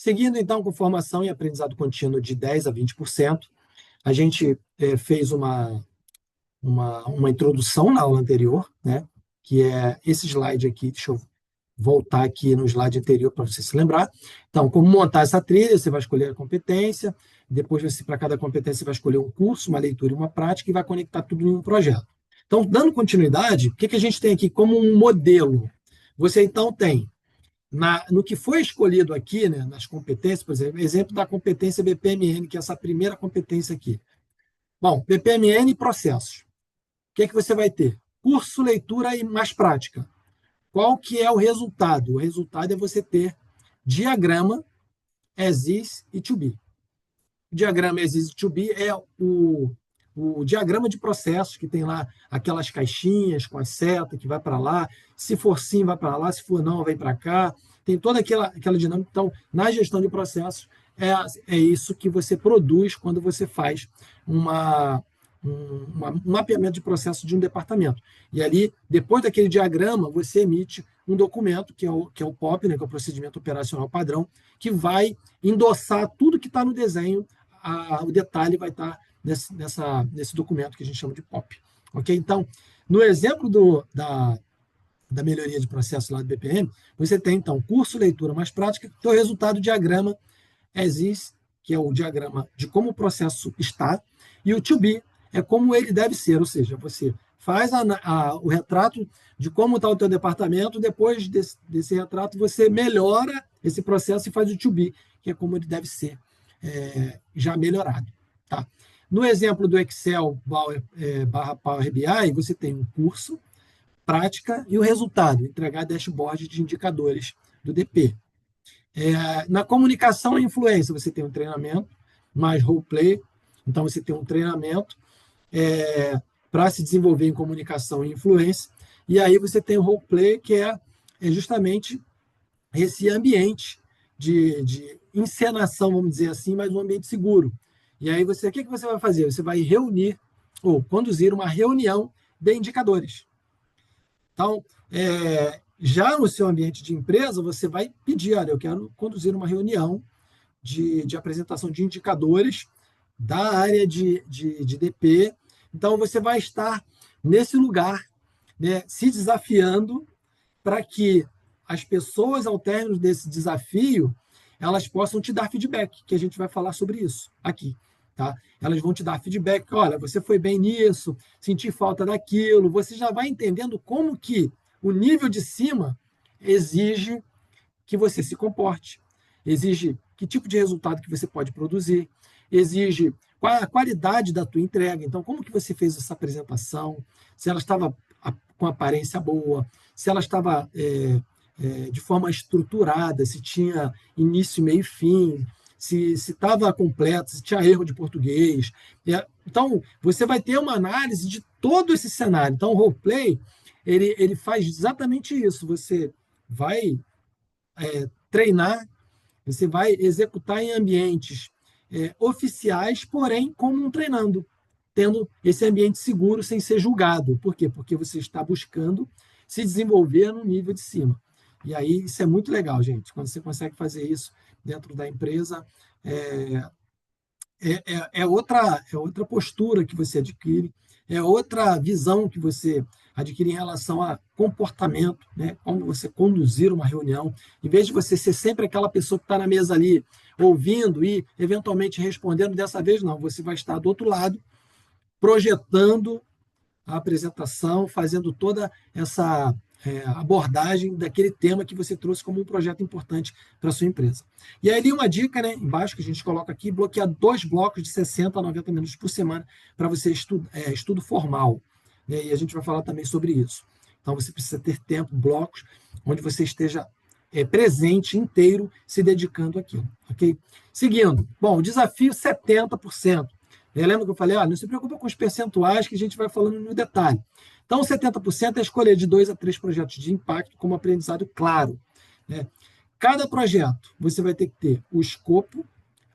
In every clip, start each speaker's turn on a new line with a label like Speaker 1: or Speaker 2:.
Speaker 1: Seguindo, então, com formação e aprendizado contínuo de 10% a 20%, a gente fez uma introdução na aula anterior, né? Que é esse slide aqui. Deixa eu voltar aqui no slide anterior para você se lembrar. Então, como montar essa trilha, você vai escolher a competência, depois, para cada competência, você vai escolher um curso, uma leitura e uma prática, e vai conectar tudo em um projeto. Então, dando continuidade, o que a gente tem aqui como um modelo? Você, então, tem, no que foi escolhido aqui, né, nas competências, por exemplo da competência BPMN, que é essa primeira competência aqui. Bom, BPMN e processos. O que você vai ter? Curso, leitura e mais prática. Qual que é o resultado? O resultado é você ter diagrama, as is e to be. O diagrama as is e to be é o diagrama de processos, que tem lá aquelas caixinhas com a seta que vai para lá. Se for sim, vai para lá. Se for não, vem para cá. Tem toda aquela dinâmica. Então, na gestão de processos, é isso que você produz quando você faz um mapeamento de processo de um departamento. E ali, depois daquele diagrama, você emite um documento, que é o POP, né, que é o Procedimento Operacional Padrão, que vai endossar tudo que está no desenho, o detalhe vai estar nesse documento que a gente chama de POP. Okay? Então, no exemplo da melhoria de processo lá do BPM, você tem, então, curso, leitura mais prática, que é o resultado diagrama as is, que é o diagrama de como o processo está, e o to be é como ele deve ser, ou seja, você faz o retrato de como está o teu departamento, depois desse retrato você melhora esse processo e faz o to be, que é como ele deve ser, já melhorado. Tá? No exemplo do Excel barra Power BI, você tem um curso, prática e o resultado, entregar dashboard de indicadores do DP. Na comunicação e influência, você tem um treinamento, mais roleplay, então você tem um treinamento para se desenvolver em comunicação e influência, e aí você tem o roleplay, que é justamente esse ambiente de encenação, vamos dizer assim, mas um ambiente seguro. E aí o que você vai fazer? Você vai reunir ou conduzir uma reunião de indicadores. Então, já no seu ambiente de empresa, você vai pedir, olha, eu quero conduzir uma reunião de apresentação de indicadores da área de DP. Então, você vai estar nesse lugar, né, se desafiando para que as pessoas, ao término desse desafio, elas possam te dar feedback, que a gente vai falar sobre isso aqui. Tá? Elas vão te dar feedback, olha, você foi bem nisso, senti falta daquilo, você já vai entendendo como que o nível de cima exige que você se comporte, exige que tipo de resultado que você pode produzir, exige qual a qualidade da tua entrega, então como que você fez essa apresentação, se ela estava com aparência boa, se ela estava de forma estruturada, se tinha início, meio e fim, se estava completo, se tinha erro de português. Então, você vai ter uma análise de todo esse cenário. Então, o roleplay, ele faz exatamente isso. Você vai treinar, você vai executar em ambientes oficiais, porém, como um treinando, tendo esse ambiente seguro sem ser julgado. Por quê? Porque você está buscando se desenvolver no nível de cima. E aí, isso é muito legal, gente. Quando você consegue fazer isso dentro da empresa, é outra postura que você adquire, é outra visão que você adquire em relação a comportamento, né? Como você conduzir uma reunião. Em vez de você ser sempre aquela pessoa que está na mesa ali, ouvindo e eventualmente respondendo, dessa vez não, você vai estar do outro lado, projetando a apresentação, fazendo toda essa abordagem daquele tema que você trouxe como um projeto importante para a sua empresa. E aí, uma dica, né, embaixo, que a gente coloca aqui, bloquear 2 blocos de 60 a 90 minutos por semana para você estudo formal. Né, e a gente vai falar também sobre isso. Então, você precisa ter tempo, blocos, onde você esteja presente, inteiro, se dedicando àquilo. Okay? Seguindo. Bom, o desafio 70%. Lembra que eu falei? Não se preocupa com os percentuais que a gente vai falando no detalhe. Então, 70% é escolher de 2 a 3 projetos de impacto como aprendizado claro. Né? Cada projeto, você vai ter que ter o escopo,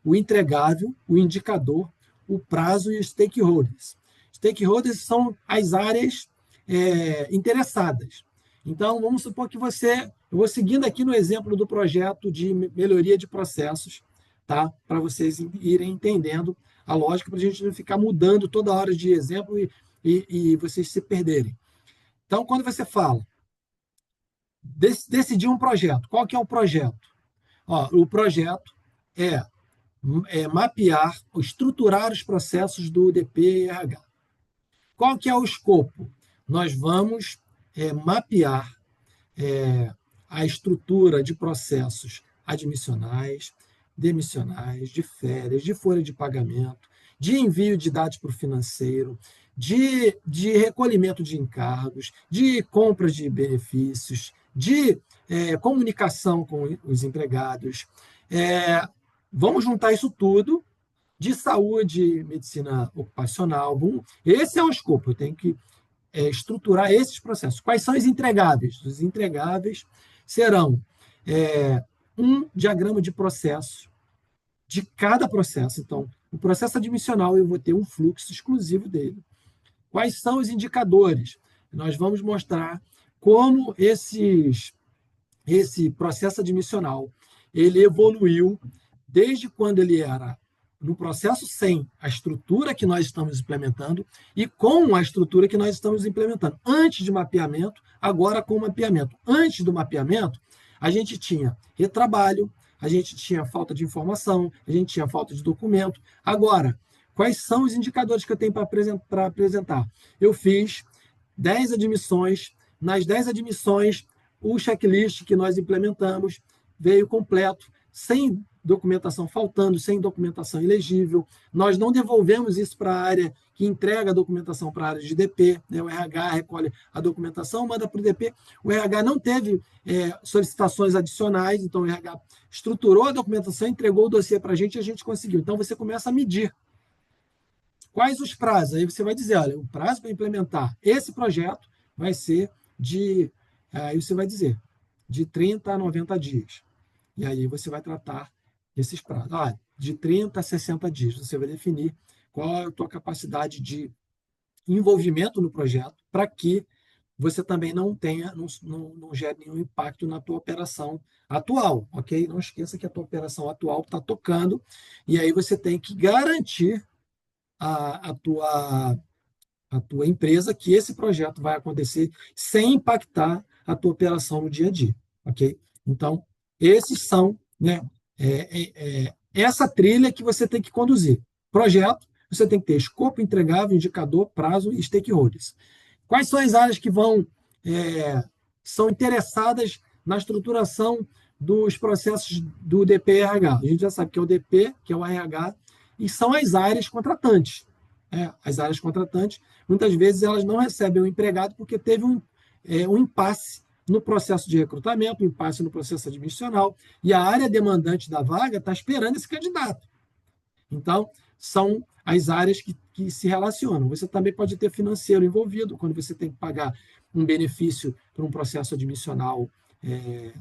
Speaker 1: o entregável, o indicador, o prazo e os stakeholders. Stakeholders são as áreas interessadas. Então, vamos supor que eu vou seguindo aqui no exemplo do projeto de melhoria de processos, tá? Para vocês irem entendendo a lógica, para a gente não ficar mudando toda hora de exemplo e vocês se perderem. Então, quando você fala, decidir um projeto, qual que é o projeto? Ó, o projeto é, mapear, estruturar os processos do UDP-RH. Qual que é o escopo? Nós vamos mapear a estrutura de processos admissionais, demissionais, de férias, de folha de pagamento, de envio de dados para o financeiro, de recolhimento de encargos, de compra de benefícios, de comunicação com os empregados. Vamos juntar isso tudo, de saúde, medicina ocupacional. Esse é o escopo, eu tenho que estruturar esses processos. Quais são os entregáveis? Os entregáveis serão um diagrama de processo de cada processo. Então, o processo admissional, eu vou ter um fluxo exclusivo dele. Quais são os indicadores? Nós vamos mostrar como esse processo admissional ele evoluiu desde quando ele era no processo sem a estrutura que nós estamos implementando e com a estrutura que nós estamos implementando. Antes de mapeamento, agora com o mapeamento. Antes do mapeamento, a gente tinha retrabalho, a gente tinha falta de informação, a gente tinha falta de documento. Agora, quais são os indicadores que eu tenho para apresentar? Eu fiz 10 admissões. Nas 10 admissões, o checklist que nós implementamos veio completo, sem documentação faltando, sem documentação ilegível. Nós não devolvemos isso para a área que entrega a documentação para a área de DP, né? O RH recolhe a documentação, manda para o DP. O RH não teve solicitações adicionais, então o RH estruturou a documentação, entregou o dossiê para a gente e a gente conseguiu. Então você começa a medir. Quais os prazos? Aí você vai dizer, olha, o prazo para implementar esse projeto vai ser aí você vai dizer, de 30 a 90 dias. E aí você vai tratar esses prazos. De 30 a 60 dias. Você vai definir qual é a tua capacidade de envolvimento no projeto para que você também não gere nenhum impacto na tua operação atual, ok? Não esqueça que a tua operação atual está tocando e aí você tem que garantir a tua empresa que esse projeto vai acontecer sem impactar a tua operação no dia a dia, ok? Então, esses são, né, essa trilha que você tem que conduzir. Projeto, você tem que ter escopo, entregável, indicador, prazo e stakeholders. Quais são as áreas que são interessadas na estruturação dos processos do DP-RH? A gente já sabe que é o DP, que é o RH, e são as áreas contratantes. As áreas contratantes, muitas vezes, elas não recebem o empregado porque teve um impasse no processo de recrutamento, um impasse no processo admissional, e a área demandante da vaga está esperando esse candidato. Então, são as áreas que se relacionam. Você também pode ter financeiro envolvido, quando você tem que pagar um benefício para um processo admissional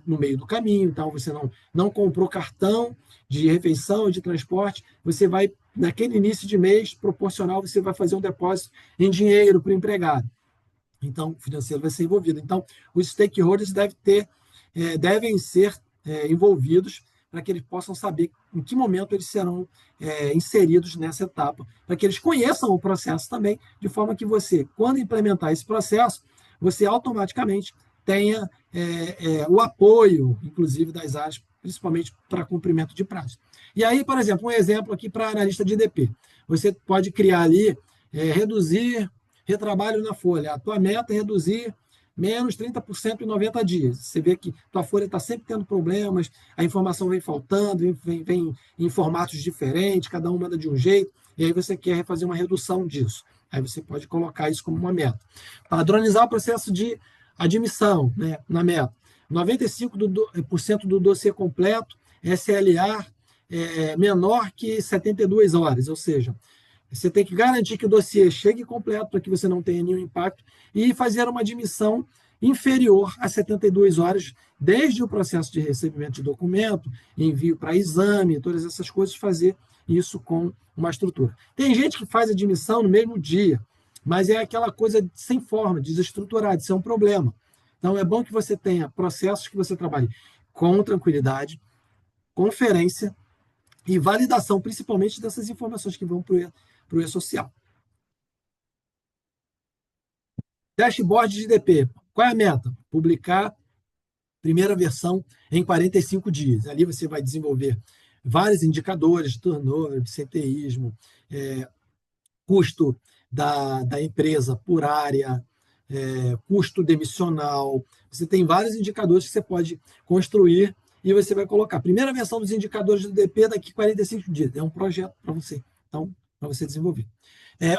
Speaker 1: no meio do caminho, então você não comprou cartão de refeição e de transporte, você vai, naquele início de mês, proporcional, você vai fazer um depósito em dinheiro para o empregado. Então, o financeiro vai ser envolvido. Então, os stakeholders devem ser envolvidos para que eles possam saber em que momento eles serão inseridos nessa etapa, para que eles conheçam o processo também, de forma que você, quando implementar esse processo, você automaticamente tenha o apoio, inclusive, das áreas, principalmente para cumprimento de prazo. E aí, por exemplo, um exemplo aqui para analista de DP. Você pode criar ali, reduzir retrabalho na folha. A tua meta é reduzir menos 30% em 90 dias. Você vê que tua folha está sempre tendo problemas, a informação vem faltando, vem em formatos diferentes, cada um manda de um jeito, e aí você quer fazer uma redução disso. Aí você pode colocar isso como uma meta. Padronizar o processo de admissão, né, na meta. 95% do dossiê completo, SLA menor que 72 horas, ou seja, você tem que garantir que o dossiê chegue completo para que você não tenha nenhum impacto e fazer uma admissão inferior a 72 horas, desde o processo de recebimento de documento, envio para exame, todas essas coisas, fazer isso com uma estrutura. Tem gente que faz admissão no mesmo dia, mas é aquela coisa sem forma, desestruturada, isso é um problema. Então, é bom que você tenha processos que você trabalhe com tranquilidade, conferência e validação, principalmente dessas informações que vão para o e-social. Dashboard de DP. Qual é a meta? Publicar primeira versão em 45 dias. Ali você vai desenvolver vários indicadores de turnover, absenteísmo, custo da empresa por área, custo demissional. Você tem vários indicadores que você pode construir e você vai colocar. Primeira versão dos indicadores do DP daqui a 45 dias. É um projeto para você, então, para você desenvolver.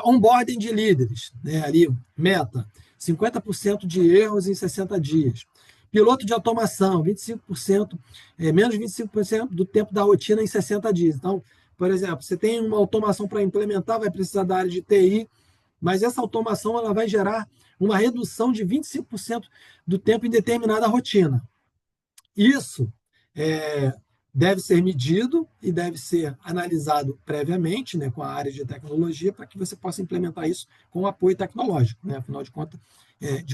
Speaker 1: Onboarding de líderes, né? Ali, meta, 50% de erros em 60 dias. Piloto de automação, 25%, menos de 25% do tempo da rotina em 60 dias. Então, por exemplo, você tem uma automação para implementar, vai precisar da área de TI, mas essa automação ela vai gerar uma redução de 25% do tempo em determinada rotina. Isso deve ser medido e deve ser analisado previamente, né, com a área de tecnologia, para que você possa implementar isso com apoio tecnológico. Né? Afinal de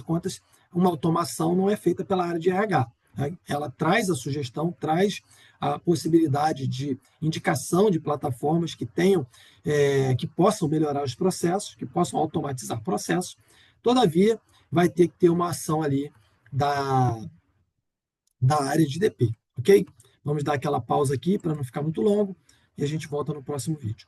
Speaker 1: contas, uma automação não é feita pela área de RH. Né? Ela traz a sugestão, traz a possibilidade de indicação de plataformas que tenham, que possam melhorar os processos, que possam automatizar processos. Todavia, vai ter que ter uma ação ali da área de DP, ok? Vamos dar aquela pausa aqui para não ficar muito longo e a gente volta no próximo vídeo.